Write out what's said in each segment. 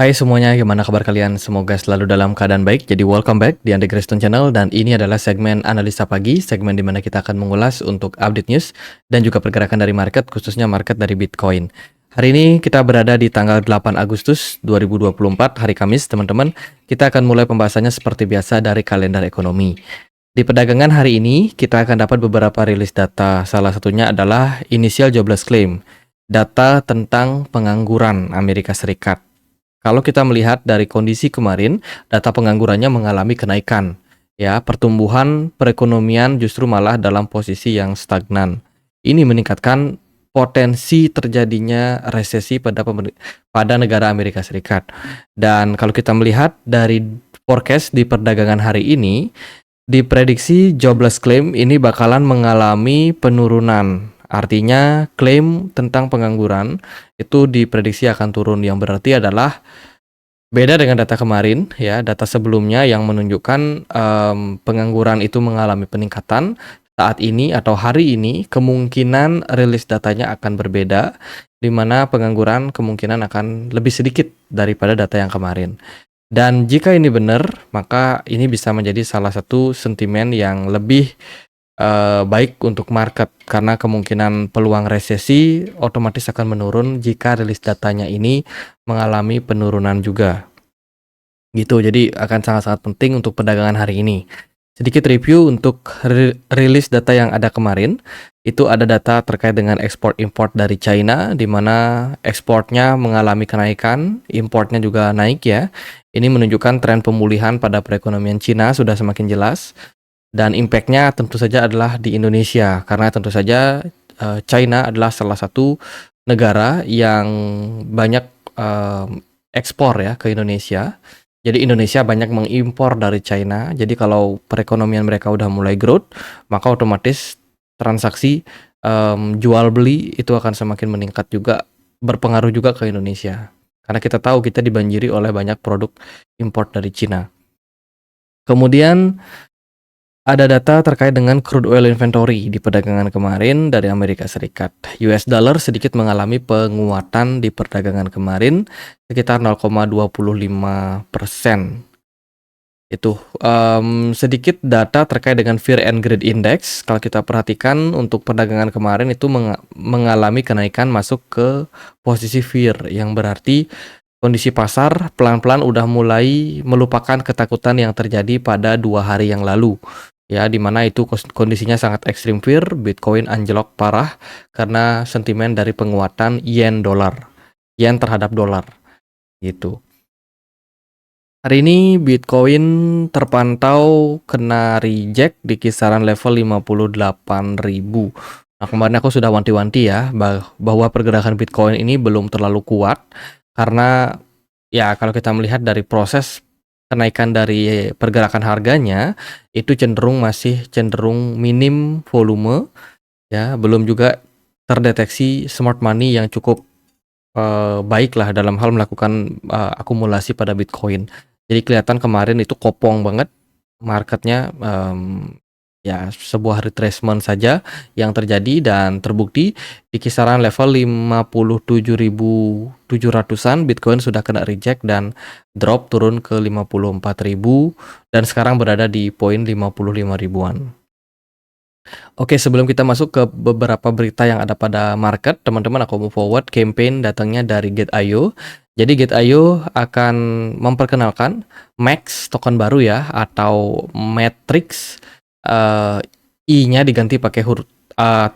Hai semuanya, gimana kabar kalian? Semoga selalu dalam keadaan baik. Jadi welcome back di Andre Creston Channel dan ini adalah segmen Analisa Pagi, segmen di mana kita akan mengulas untuk update news dan juga pergerakan dari market, khususnya market dari Bitcoin. Hari ini kita berada di tanggal 8 Agustus 2024, hari Kamis, teman-teman. Kita akan mulai pembahasannya seperti biasa dari kalender ekonomi. Di perdagangan hari ini, kita akan dapat beberapa rilis data. Salah satunya adalah Initial Jobless Claim, data tentang pengangguran Amerika Serikat. Kalau kita melihat dari kondisi kemarin, data penganggurannya mengalami kenaikan. Ya, pertumbuhan perekonomian justru malah dalam posisi yang stagnan. Ini meningkatkan potensi terjadinya resesi pada negara Amerika Serikat. Dan kalau kita melihat dari forecast di perdagangan hari ini, diprediksi jobless claim ini bakalan mengalami penurunan. Artinya klaim tentang pengangguran itu diprediksi akan turun, yang berarti adalah beda dengan data kemarin ya, data sebelumnya yang menunjukkan pengangguran itu mengalami peningkatan. Saat ini atau hari ini kemungkinan rilis datanya akan berbeda, di mana pengangguran kemungkinan akan lebih sedikit daripada data yang kemarin. Dan jika ini benar, maka ini bisa menjadi salah satu sentimen yang lebih baik untuk market, karena kemungkinan peluang resesi otomatis akan menurun jika rilis datanya ini mengalami penurunan juga. Gitu, jadi akan sangat-sangat penting untuk perdagangan hari ini. Sedikit review untuk rilis data yang ada kemarin. Itu ada data terkait dengan ekspor import dari China, di mana ekspornya mengalami kenaikan, importnya juga naik ya. Ini menunjukkan tren pemulihan pada perekonomian China sudah semakin jelas. Dan impact-nya tentu saja adalah di Indonesia, karena tentu saja China adalah salah satu negara yang banyak ekspor ya ke Indonesia. Jadi Indonesia banyak mengimpor dari China. Jadi kalau perekonomian mereka udah mulai growth, maka otomatis transaksi jual beli itu akan semakin meningkat juga, berpengaruh juga ke Indonesia. Karena kita tahu kita dibanjiri oleh banyak produk import dari China. Kemudian ada data terkait dengan crude oil inventory di perdagangan kemarin dari Amerika Serikat. US dollar sedikit mengalami penguatan di perdagangan kemarin sekitar 0,25%. Itu sedikit data terkait dengan Fear and Greed Index. Kalau kita perhatikan untuk perdagangan kemarin itu mengalami kenaikan masuk ke posisi fear, yang berarti kondisi pasar pelan-pelan udah mulai melupakan ketakutan yang terjadi pada 2 hari yang lalu. Ya, di mana itu kondisinya sangat ekstrim fear, Bitcoin anjlok parah karena sentimen dari penguatan yen terhadap dolar gitu. Hari ini Bitcoin terpantau kena reject di kisaran level 58.000. Nah, kemarin aku sudah wanti-wanti ya bahwa pergerakan Bitcoin ini belum terlalu kuat, karena ya kalau kita melihat dari proses kenaikan dari pergerakan harganya itu masih cenderung minim volume ya, belum juga terdeteksi smart money yang cukup baik lah dalam hal melakukan akumulasi pada Bitcoin. Jadi kelihatan kemarin itu kopong banget marketnya, ya sebuah retracement saja yang terjadi dan terbukti di kisaran level 57.700-an Bitcoin sudah kena reject dan drop turun ke 54.000 dan sekarang berada di poin 55 ribuan. Oke, sebelum kita masuk ke beberapa berita yang ada pada market, teman-teman, aku move forward. Campaign datangnya dari Gate.io. Jadi Gate.io akan memperkenalkan Max token baru ya, atau Matrix. I-nya diganti pakai huruf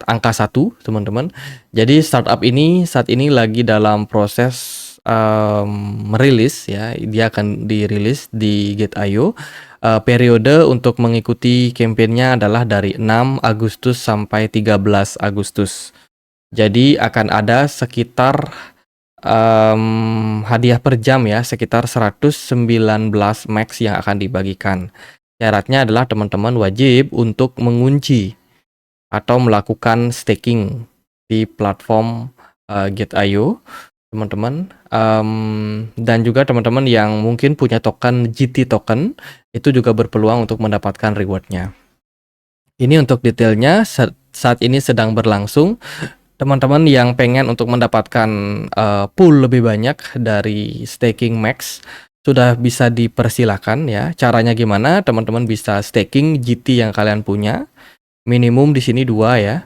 angka 1, teman-teman. Jadi startup ini saat ini lagi dalam proses merilis ya, dia akan dirilis di Gate.io. Periode untuk mengikuti kampanyenya adalah dari 6 Agustus sampai 13 Agustus. Jadi akan ada sekitar hadiah per jam ya, sekitar 119 max yang akan dibagikan. Syaratnya adalah teman-teman wajib untuk mengunci atau melakukan staking di platform Gate.io, teman-teman. Dan juga teman-teman yang mungkin punya token GT token itu juga berpeluang untuk mendapatkan rewardnya. Ini untuk detailnya saat ini sedang berlangsung. teman-teman yang pengen untuk mendapatkan pool lebih banyak dari staking max sudah bisa dipersilakan ya. Caranya gimana? Teman-teman bisa staking GT yang kalian punya. Minimum di sini 2 ya.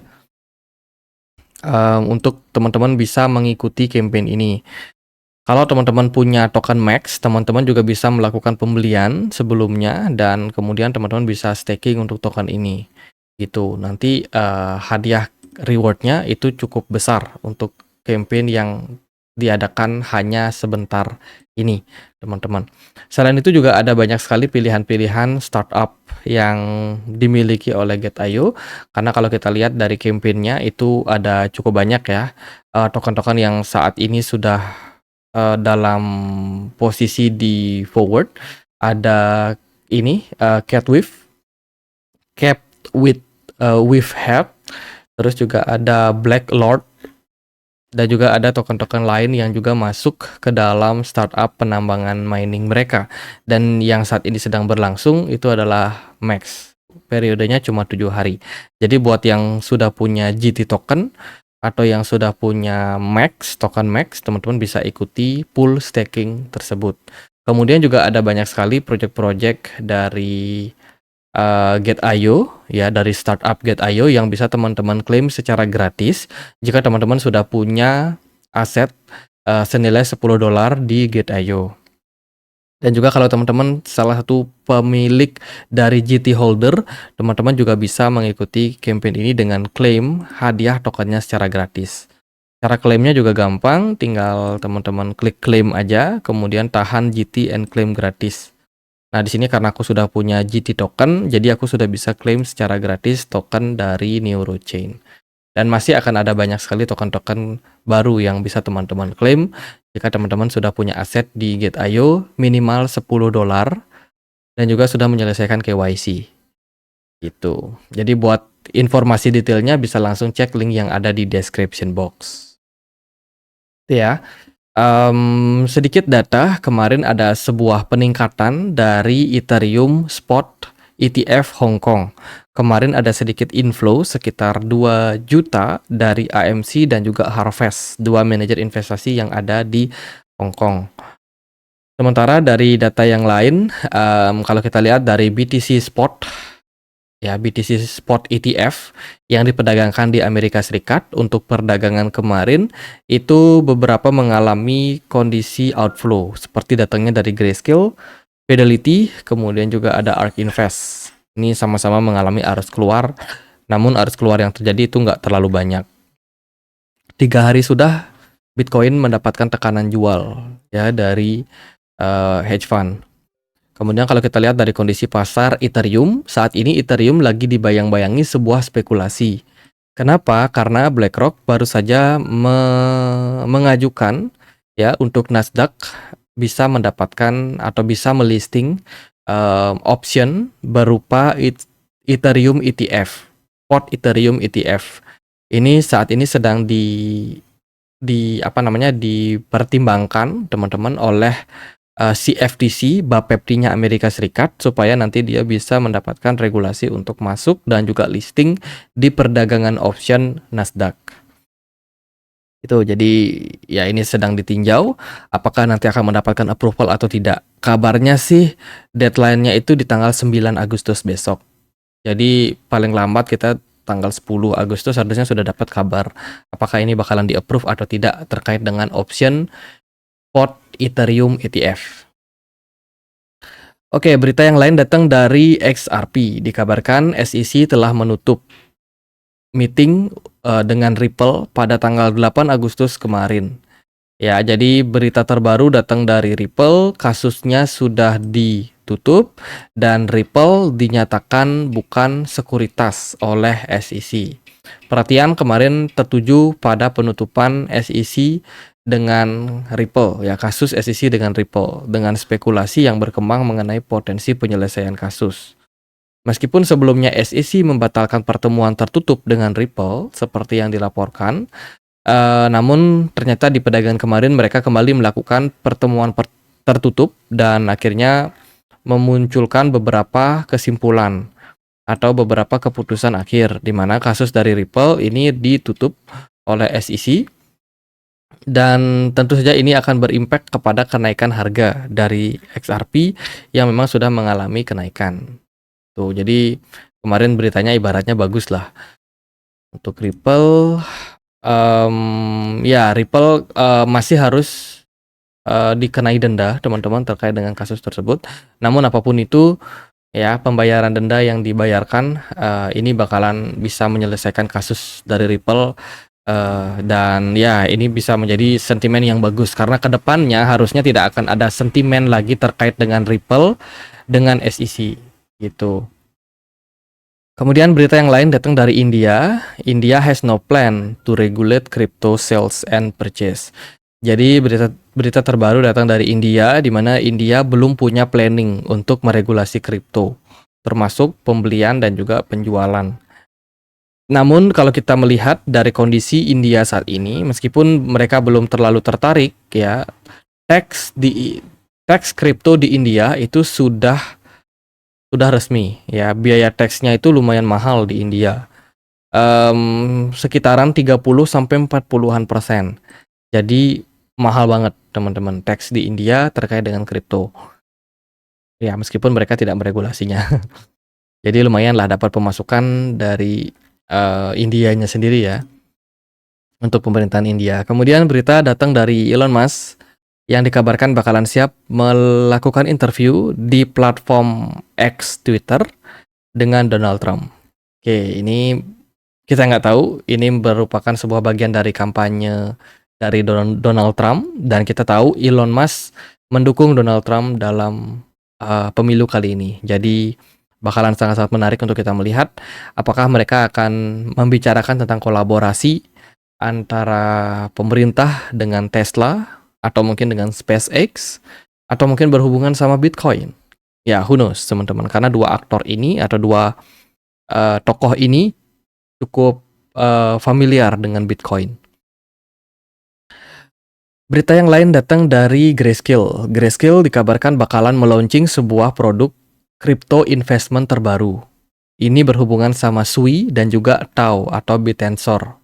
Untuk teman-teman bisa mengikuti campaign ini. Kalau teman-teman punya token max, teman-teman juga bisa melakukan pembelian sebelumnya dan kemudian teman-teman bisa staking untuk token ini. Gitu. Nanti hadiah rewardnya itu cukup besar untuk campaign yang diadakan hanya sebentar ini, teman-teman. Selain itu juga ada banyak sekali pilihan-pilihan startup yang dimiliki oleh Get.io, karena kalau kita lihat dari campaign-nya itu ada cukup banyak ya token-token yang saat ini sudah dalam posisi di forward. Ada ini Cat with Head, terus juga ada Black Lord, dan juga ada token-token lain yang juga masuk ke dalam startup penambangan mining mereka. Dan yang saat ini sedang berlangsung itu adalah max. Periodenya cuma 7 hari. Jadi buat yang sudah punya GT token atau yang sudah punya max, token max, teman-teman bisa ikuti pool staking tersebut. Kemudian juga ada banyak sekali project-project dari Get.io ya, dari startup Get.io yang bisa teman-teman klaim secara gratis jika teman-teman sudah punya aset senilai $10 di Get.io. Dan juga kalau teman-teman salah satu pemilik dari GT holder, teman-teman juga bisa mengikuti campaign ini dengan klaim hadiah tokennya secara gratis. Cara klaimnya juga gampang, tinggal teman-teman klik klaim aja, kemudian tahan GT and claim gratis. Nah, di sini karena aku sudah punya GT token, jadi aku sudah bisa klaim secara gratis token dari Neurochain. Dan masih akan ada banyak sekali token-token baru yang bisa teman-teman klaim jika teman-teman sudah punya aset di Get.io minimal $10 dan juga sudah menyelesaikan KYC. Gitu. Jadi buat informasi detailnya bisa langsung cek link yang ada di description box. Itu ya. Sedikit data, kemarin ada sebuah peningkatan dari Ethereum Spot ETF Hong Kong. Kemarin ada sedikit inflow sekitar 2 juta dari AMC dan juga Harvest, 2 manajer investasi yang ada di Hong Kong. Sementara dari data yang lain, kalau kita lihat dari BTC Spot, ya BTC Spot ETF yang diperdagangkan di Amerika Serikat untuk perdagangan kemarin itu beberapa mengalami kondisi outflow seperti datangnya dari Grayscale, Fidelity, kemudian juga ada ARK Invest. Ini sama-sama mengalami arus keluar, namun arus keluar yang terjadi itu nggak terlalu banyak. 3 hari sudah Bitcoin mendapatkan tekanan jual ya dari hedge fund. Kemudian kalau kita lihat dari kondisi pasar Ethereum, saat ini Ethereum lagi dibayang-bayangi sebuah spekulasi. Kenapa? Karena BlackRock baru saja mengajukan ya untuk Nasdaq bisa mendapatkan atau bisa melisting option berupa Ethereum ETF, spot Ethereum ETF. Ini saat ini sedang dipertimbangkan teman-teman oleh CFTC, Bapepti-nya Amerika Serikat, supaya nanti dia bisa mendapatkan regulasi untuk masuk dan juga listing di perdagangan option Nasdaq. Itu jadi ya ini sedang ditinjau apakah nanti akan mendapatkan approval atau tidak. Kabarnya sih deadline-nya itu di tanggal 9 Agustus besok. Jadi paling lambat kita tanggal 10 Agustus harusnya sudah dapat kabar apakah ini bakalan di-approve atau tidak terkait dengan option spot Ethereum ETF. Oke, berita yang lain datang dari XRP. Dikabarkan SEC telah menutup meeting dengan Ripple pada tanggal 8 Agustus kemarin. Ya, jadi berita terbaru datang dari Ripple, kasusnya sudah ditutup dan Ripple dinyatakan bukan sekuritas oleh SEC. Perhatian kemarin tertuju pada penutupan SEC dengan Ripple, ya kasus SEC dengan Ripple, dengan spekulasi yang berkembang mengenai potensi penyelesaian kasus. Meskipun sebelumnya SEC membatalkan pertemuan tertutup dengan Ripple seperti yang dilaporkan, namun ternyata di perdagangan kemarin mereka kembali melakukan pertemuan tertutup dan akhirnya memunculkan beberapa kesimpulan atau beberapa keputusan akhir di mana kasus dari Ripple ini ditutup oleh SEC, dan tentu saja ini akan berimpact kepada kenaikan harga dari XRP yang memang sudah mengalami kenaikan. Tuh, jadi kemarin beritanya ibaratnya bagus lah. Untuk Ripple, ya Ripple masih harus dikenai denda teman-teman terkait dengan kasus tersebut. Namun apapun itu, ya pembayaran denda yang dibayarkan ini bakalan bisa menyelesaikan kasus dari Ripple. Dan ya ini bisa menjadi sentimen yang bagus karena kedepannya harusnya tidak akan ada sentimen lagi terkait dengan Ripple dengan SEC gitu. Kemudian berita yang lain datang dari India. India has no plan to regulate crypto sales and purchase. Jadi berita terbaru datang dari India, di mana India belum punya planning untuk meregulasi kripto, termasuk pembelian dan juga penjualan. Namun kalau kita melihat dari kondisi India saat ini, meskipun mereka belum terlalu tertarik, ya tax kripto di India itu sudah resmi, ya biaya taxnya itu lumayan mahal di India, sekitaran 30-40%. Jadi mahal banget teman-teman tax di India terkait dengan kripto. Ya meskipun mereka tidak meregulasinya. Jadi lumayan lah dapat pemasukan dari Indianya sendiri ya, untuk pemerintahan India. Kemudian berita datang dari Elon Musk yang dikabarkan bakalan siap melakukan interview di platform X Twitter dengan Donald Trump. Oke, ini kita nggak tahu, ini merupakan sebuah bagian dari kampanye dari Donald Trump, dan kita tahu Elon Musk mendukung Donald Trump dalam pemilu kali ini. Jadi bakalan sangat-sangat menarik untuk kita melihat apakah mereka akan membicarakan tentang kolaborasi antara pemerintah dengan Tesla, atau mungkin dengan SpaceX, atau mungkin berhubungan sama Bitcoin. Ya, who knows teman-teman, karena dua aktor ini atau dua tokoh ini cukup familiar dengan Bitcoin. Berita yang lain datang dari Grayscale. Grayscale dikabarkan bakalan melaunching sebuah produk crypto investment terbaru. Ini berhubungan sama Sui dan juga Tau atau Bitensor.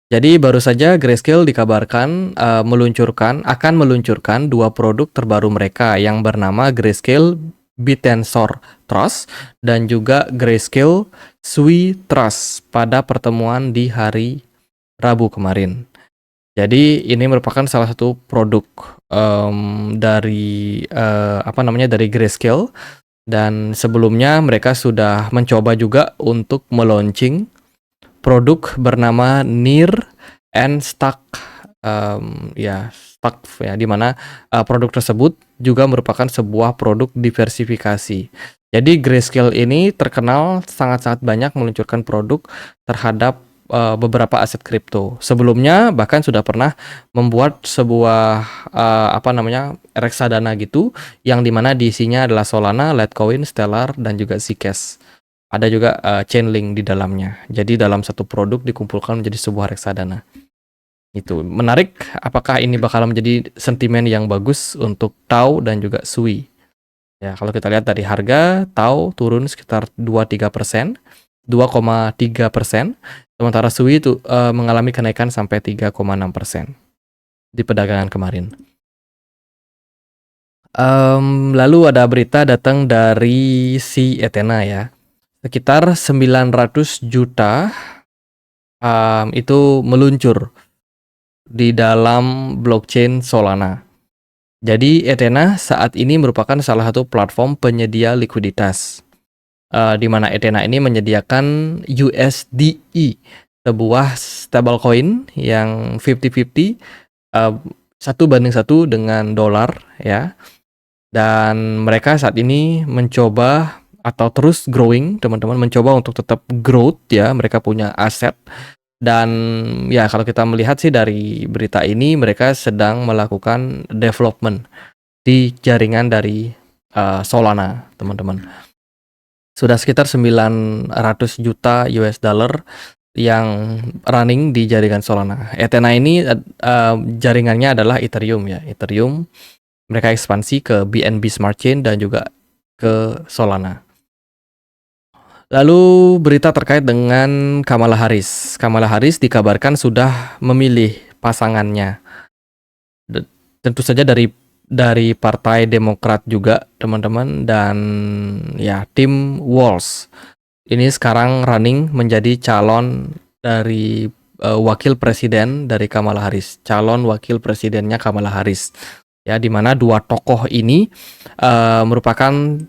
Jadi baru saja Grayscale dikabarkan akan meluncurkan dua produk terbaru mereka yang bernama Grayscale Bitensor Trust dan juga Grayscale Sui Trust pada pertemuan di hari Rabu kemarin. Jadi ini merupakan salah satu produk dari dari Grayscale, dan sebelumnya mereka sudah mencoba juga untuk meluncurkan produk bernama Near and Stack, Stack ya, di mana produk tersebut juga merupakan sebuah produk diversifikasi. Jadi Grayscale ini terkenal sangat-sangat banyak meluncurkan produk terhadap beberapa aset kripto. Sebelumnya bahkan sudah pernah membuat sebuah reksadana gitu, yang dimana diisinya adalah Solana, Litecoin, Stellar, dan juga Zcash. Ada juga Chainlink di dalamnya. Jadi dalam satu produk dikumpulkan menjadi sebuah reksadana. Itu menarik. Apakah ini bakal menjadi sentimen yang bagus untuk Tau dan juga Sui? Ya, kalau kita lihat dari harga, Tau turun sekitar 2,3%, sementara Sui itu mengalami kenaikan sampai 3,6% di perdagangan kemarin. Lalu ada berita datang dari si Ethena ya. Sekitar 900 juta itu meluncur di dalam blockchain Solana. Jadi Ethena saat ini merupakan salah satu platform penyedia likuiditas, di mana Ethena ini menyediakan USDE, sebuah stablecoin yang 50-50, 1:1 dengan dolar ya. Dan mereka saat ini mencoba atau terus growing, teman-teman, mencoba untuk tetap growth ya, mereka punya aset. Dan ya kalau kita melihat sih dari berita ini, mereka sedang melakukan development di jaringan dari Solana, teman-teman. Sudah sekitar 900 juta US dollar yang running di jaringan Solana. Ethena ini jaringannya adalah Ethereum ya. Ethereum mereka ekspansi ke BNB Smart Chain dan juga ke Solana. Lalu berita terkait dengan Kamala Harris. Kamala Harris dikabarkan sudah memilih pasangannya. Tentu saja dari Partai Demokrat juga, teman-teman, dan ya Tim Walz. Ini sekarang running menjadi calon dari wakil presiden dari Kamala Harris, calon wakil presidennya Kamala Harris. Ya, di mana dua tokoh ini merupakan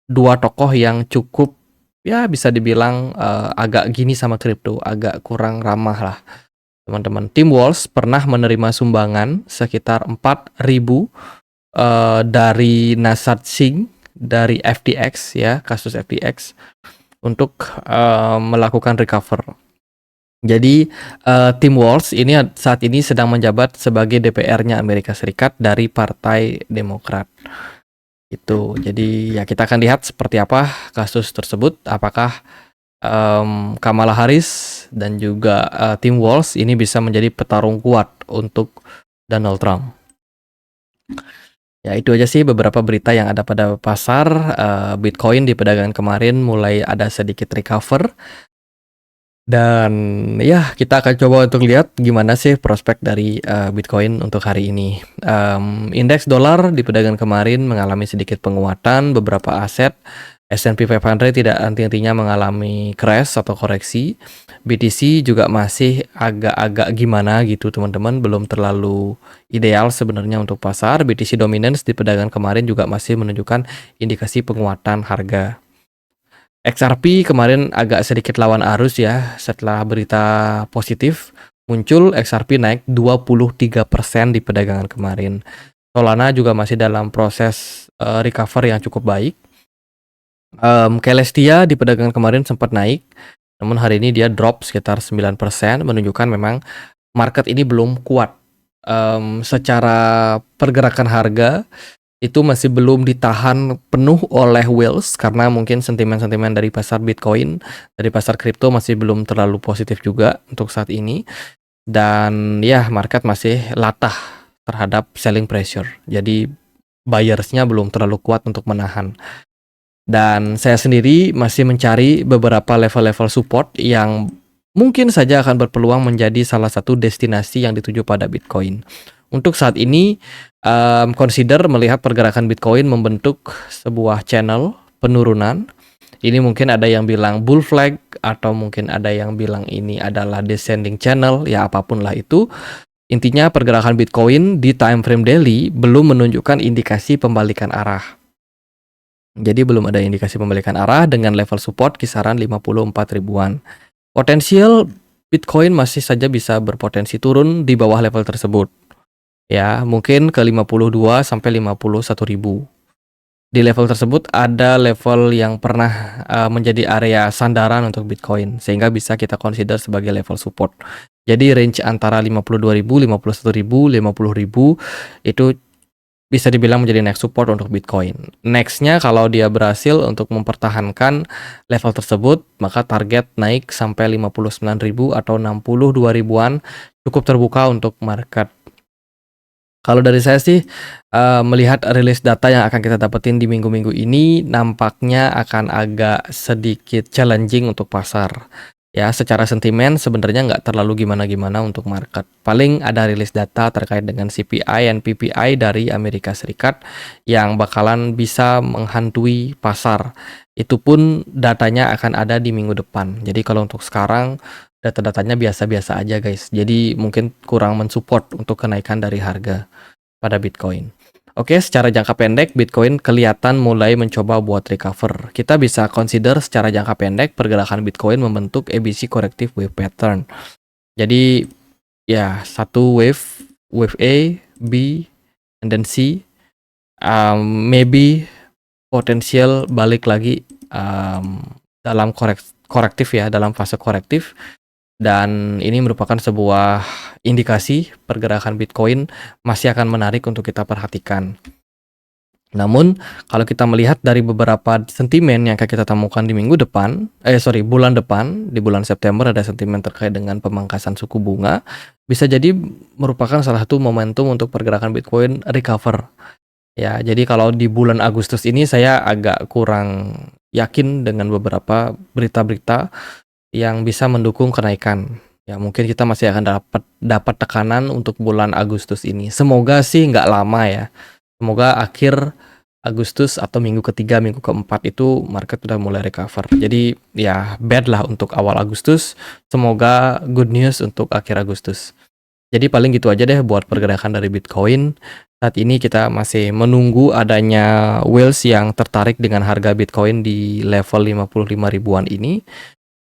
dua tokoh yang cukup ya bisa dibilang agak gini sama kripto, agak kurang ramah lah, teman-teman. Tim Walz pernah menerima sumbangan sekitar 4.000 dari Nasdaq Singh dari FTX ya, kasus FTX untuk melakukan recover. Jadi Tim Walz ini saat ini sedang menjabat sebagai DPR-nya Amerika Serikat dari Partai Demokrat. Itu. Jadi ya kita akan lihat seperti apa kasus tersebut, apakah Kamala Harris dan juga Tim Walz ini bisa menjadi petarung kuat untuk Donald Trump. Ya itu aja sih beberapa berita yang ada pada pasar. Bitcoin di perdagangan kemarin mulai ada sedikit recover. Dan ya kita akan coba untuk lihat gimana sih prospek dari Bitcoin untuk hari ini. Indeks dolar di perdagangan kemarin mengalami sedikit penguatan, beberapa aset S&P 500 tidak henti-hentinya mengalami crash atau koreksi. BTC juga masih agak-agak gimana gitu teman-teman, belum terlalu ideal sebenarnya untuk pasar. BTC dominance di perdagangan kemarin juga masih menunjukkan indikasi penguatan harga. XRP kemarin agak sedikit lawan arus ya, setelah berita positif muncul XRP naik 23% di perdagangan kemarin. Solana juga masih dalam proses recover yang cukup baik. Celestia di perdagangan kemarin sempat naik, namun hari ini dia drop sekitar 9%, menunjukkan memang market ini belum kuat. Secara pergerakan harga itu masih belum ditahan penuh oleh whales karena mungkin sentimen-sentimen dari pasar Bitcoin, dari pasar kripto masih belum terlalu positif juga untuk saat ini. Dan ya market masih latah terhadap selling pressure. Jadi buyersnya belum terlalu kuat untuk menahan. Dan saya sendiri masih mencari beberapa level-level support yang mungkin saja akan berpeluang menjadi salah satu destinasi yang dituju pada Bitcoin. Untuk saat ini, consider melihat pergerakan Bitcoin membentuk sebuah channel penurunan. Ini mungkin ada yang bilang bull flag atau mungkin ada yang bilang ini adalah descending channel, ya apapun lah itu. Intinya pergerakan Bitcoin di time frame daily belum menunjukkan indikasi pembalikan arah. Jadi belum ada indikasi pembalikan arah dengan level support kisaran 54 ribuan. Potensial Bitcoin masih saja bisa berpotensi turun di bawah level tersebut. Ya, mungkin ke 52 sampai 51 ribu. Di level tersebut ada level yang pernah menjadi area sandaran untuk Bitcoin, sehingga bisa kita consider sebagai level support. Jadi range antara 52.000, 51.000, 50.000 itu bisa dibilang menjadi next support untuk Bitcoin. Nextnya kalau dia berhasil untuk mempertahankan level tersebut, maka target naik sampai 59.000 atau 62 ribuan cukup terbuka untuk market. Kalau dari saya sih melihat rilis data yang akan kita dapetin di minggu-minggu ini nampaknya akan agak sedikit challenging untuk pasar. Ya, secara sentimen sebenarnya nggak terlalu gimana-gimana untuk market. Paling ada rilis data terkait dengan CPI dan PPI dari Amerika Serikat yang bakalan bisa menghantui pasar. Itu pun datanya akan ada di minggu depan. Jadi kalau untuk sekarang data-datanya biasa-biasa aja guys. Jadi mungkin kurang mensupport untuk kenaikan dari harga pada Bitcoin. Oke, secara jangka pendek, Bitcoin kelihatan mulai mencoba buat recover. Kita bisa consider secara jangka pendek pergerakan Bitcoin membentuk ABC corrective wave pattern. Jadi, ya, satu wave A, B, and then C. Maybe potensial balik lagi dalam korektif ya, dalam fase korektif. Dan ini merupakan sebuah indikasi pergerakan Bitcoin masih akan menarik untuk kita perhatikan. Namun, kalau kita melihat dari beberapa sentimen yang akan kita temukan di bulan depan, di bulan September ada sentimen terkait dengan pemangkasan suku bunga, bisa jadi merupakan salah satu momentum untuk pergerakan Bitcoin recover. Ya, jadi kalau di bulan Agustus ini saya agak kurang yakin dengan beberapa berita-berita yang bisa mendukung kenaikan. Ya mungkin kita masih akan dapat tekanan untuk bulan Agustus ini. Semoga sih nggak lama ya. Semoga akhir Agustus atau minggu ketiga, minggu keempat itu market udah mulai recover. Jadi ya bad lah untuk awal Agustus. Semoga good news untuk akhir Agustus. Jadi paling gitu aja deh buat pergerakan dari Bitcoin. Saat ini kita masih menunggu adanya whales yang tertarik dengan harga Bitcoin di level 55 ribuan ini.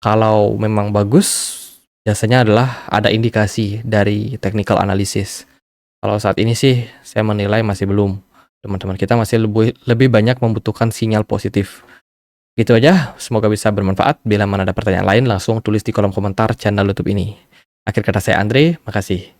Kalau memang bagus, biasanya adalah ada indikasi dari technical analysis. Kalau saat ini sih saya menilai masih belum. Teman-teman kita masih lebih banyak membutuhkan sinyal positif. Gitu aja, semoga bisa bermanfaat. Bila mana ada pertanyaan lain, langsung tulis di kolom komentar channel YouTube ini. Akhir kata saya Andre, makasih.